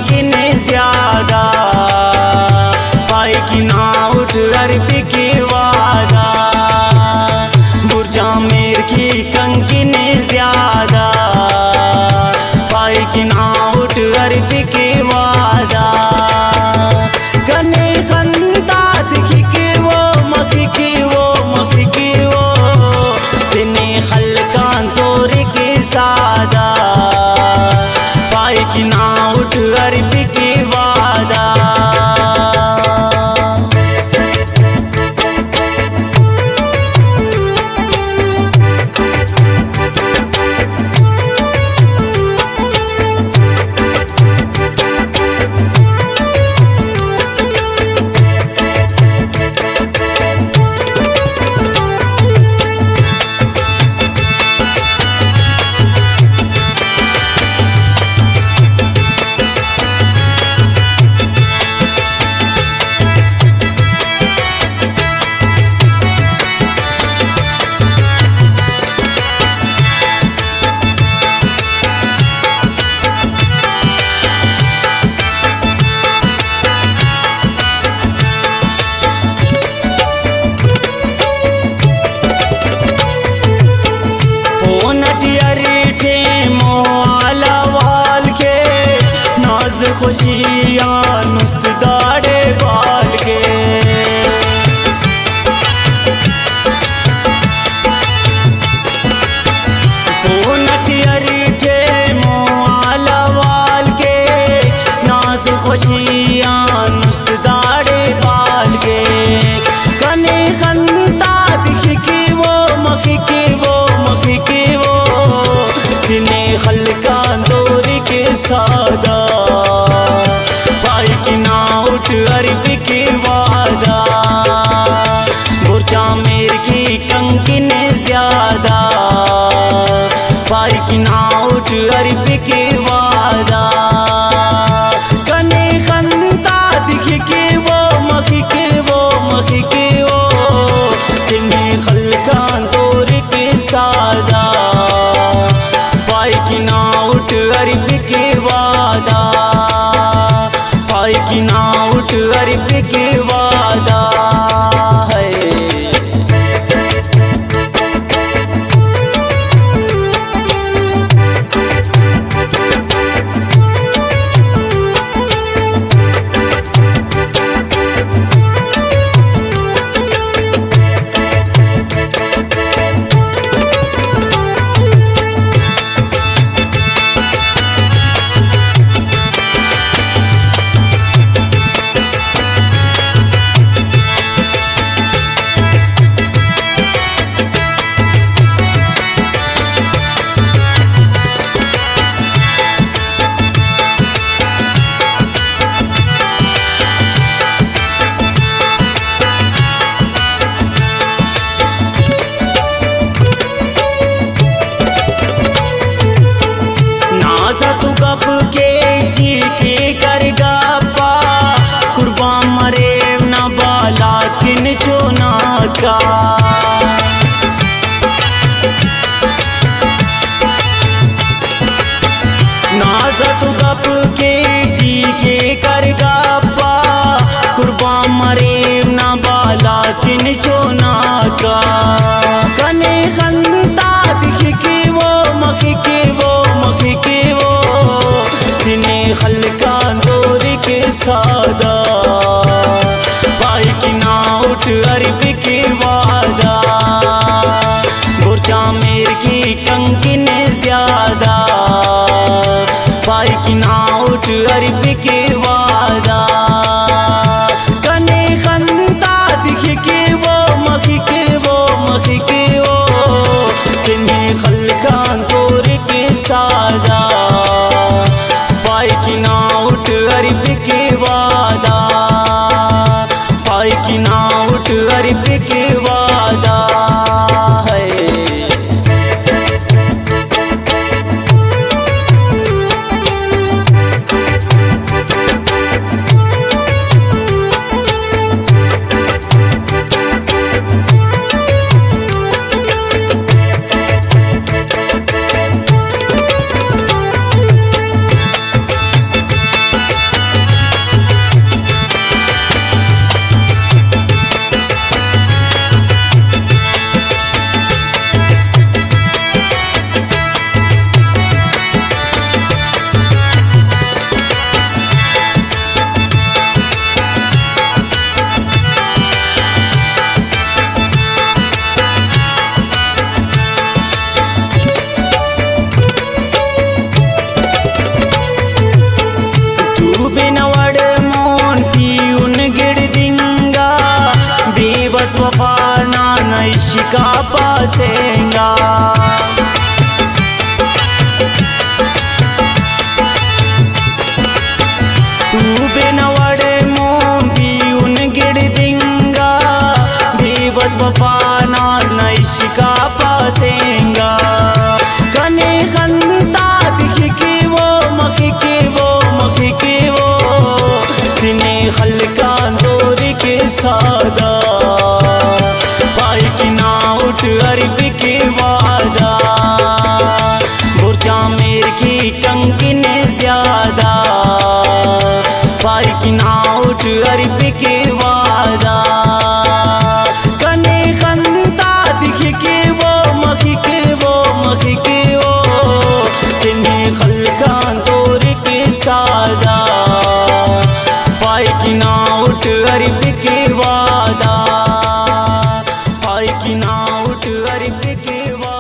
कंकिन ज्यादा, पाई की ना उठ अरफ की वादा। बुर्जा मेर की कंकिन ज्यादा, पाई की ना उठ अरफ की वादा। कने खंदा दिखी के वो मखी की वो मखी की वो, तिने खलकान तोर के सादा, पाई की ना उठ अरफ की वादा। खुशियाँ नुस्त दाड़े बाल के, नटियरी मोआला वाल के, नाज खुशियाँ नुस्त दाड़े बाल के। कने खंता दिखी की वो मखी की वो मखी की वो, जिन्हें खलका दौर के सादा, पाई की ना उठ अरफ की वादा। बुर्जा मेर की कंकिन ज्यादा, पाई की ना उठ अरफ की वादा। कने खंता दिखी के वो मखी के वो मखी के वो, तिन्हें खलकान तोर के सादा, पाई की ना उठ अरफ की वादा, पाई की ना उठ अरफ की वादा है। तू कब के जी के करगा पा, कुर्बान मरे न बालात किन चोना का। नाजा तू कब के जी के करगा पा, कुर्बान मरे न बालात किन चोना का। कने खंता दिखी के वो मखी के वो मखी के वो, जिन्हें खलका दौर के सादा, पाई की ना उठ अरफ की वादा। बुर्जा मेर की कंकिन ज्यादा, पाई की ना उठ अरफ की वादा। कने खंता दिखी के वो मखी के वो मखी के वो, जिन्हें खलका दौर के सादा, पाई की ना उठ अरफ की वादा, पाई की ना उठ अरफ की वादा है। शिका पासेंगा। तू बेनवड़े मोंगी उन गिड़ दिंगा, बेबस वफाना नई शिका पासेंगा। कने खंता दिख के वो मख के वो मख के वो, तिने खलका दौर के सादा, पाई की नाउट अरिफ के वादा। बुरजा मेर की कंकिन ज्यादा, पाई की नाउट अरिफ के वादा। कने खंता दिख के वो मख के वो मख के वो, तिने खलका दौर के सादा, पाई की नाउट अरिफ के वादा, पाई की नाउट अरिफ के वादा।